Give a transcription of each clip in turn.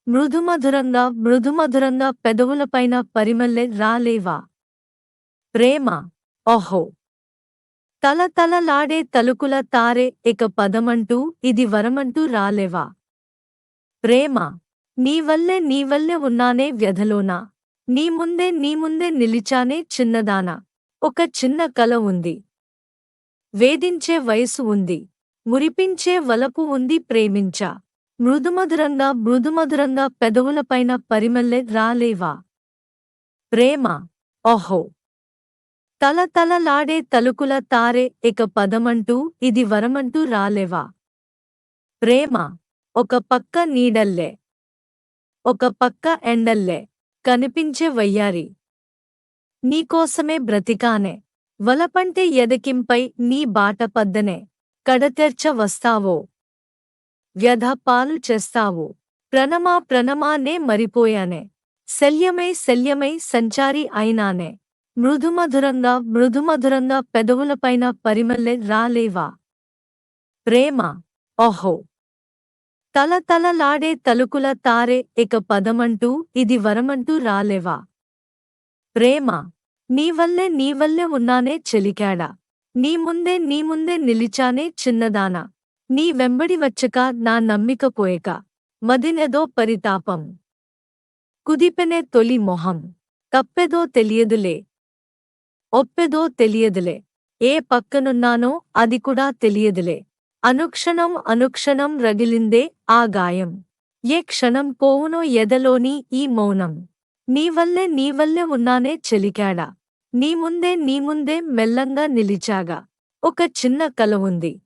మృదుమధురంగా పెదవులపైన పరిమళె రాలేవా. ప్రేమ. ఓహో. తలతలలాడే తలుకుల తారె ఇక పదమంటూ ఇది వరమంటూ రాలేవా. ప్రేమ. నీవల్లే ఉన్నానే వ్యధలోనా. నీ ముందే నిలిచానే చిన్నదానా. ఒక చిన్న కల ఉంది. వేధించే వయసు ఉంది. మురిపించే వలపు ఉంది ప్రేమించా. మృదుమధురంగా పెదవులపైన పరిమళె రాలేవా. ప్రేమ. ఓహో. తలతలలాడే తలుకుల తారె ఇక పదమంటూ ఇది వరమంటూ రాలేవా. ప్రేమ. ఒక పక్క నీడల్లే. ఒక పక్క ఎండల్లే. కనిపించే వయ్యారి. నీకోసమే బ్రతికానే. వలపంటే ఎదకింపై నీ బాట పద్దనే. కడతెర్చ వస్తావో. వ్యధ పాలు చేస్తావో. ప్రణమా మరిపోయానే. శల్యమై సంచారి అయినానే. మృదుమధురంగా పెదవులపైన పరిమళె రాలేవా. ప్రేమ. ఓహో. తలతలలాడే తలుకుల తారె ఇక పదమంటూ ఇది వరమంటూ రాలేవా. ప్రేమ. నీవల్లే ఉన్నానే చెలికాడా. నీ ముందే నిలిచానే చిన్నదానా. నీ వెంబడి వచ్చక నా నమ్మిక పోయక. మదినెదో పరితాపం. కుదిపెనే తొలి మొహం. తప్పెదో తెలియదులే. ఒప్పెదో తెలియదులే. ఏ పక్కనున్నానో అది కూడా తెలియదులే. అనుక్షణం రగిలిందే ఆ గాయం. ఏ క్షణం పోవునో ఎదలోని ఈ మౌనం. నీవల్లే ఉన్నానే చెలికాడా. నీ ముందే మెల్లంగా నిలిచాగా. ఒక చిన్న కల ఉంది.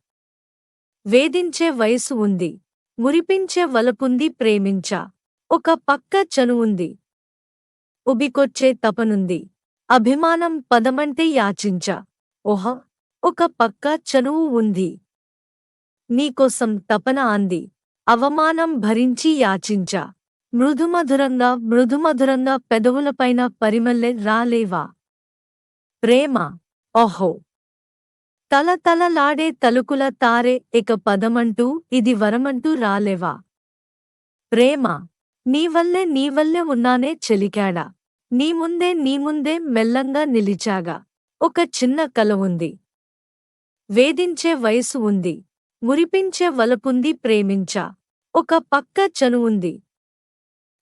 వేధించే వయసు ఉంది. మురిపించే వలపుంది ప్రేమించా. ఒక పక్క చనువుంది. ఉబికొచ్చే తపనుంది. అభిమానం పదమంటే యాచించా. ఓహ. ఒక పక్క చనువు ఉంది. నీకోసం తపన అంది. అవమానం భరించి యాచించా. మృదుమధురంగా పెదవులపైన పరిమళె రాలేవా. ప్రేమ. ఓహో. తలతలలాడే తలుకుల తారె ఇక పదమంటూ ఇది వరమంటూ రాలేవా. ప్రేమ. నీవల్లే ఉన్నానే చెలికాడా. నీ ముందే మెల్లంగా నిలిచాగా. ఒక చిన్న కల ఉంది. వేధించే వయసు ఉంది. మురిపించే వలపుంది ప్రేమించా. ఒక పక్క చనువుంది.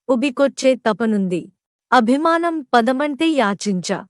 ఉబికొచ్చే తపనుంది. అభిమానం పదమంటే యాచించా.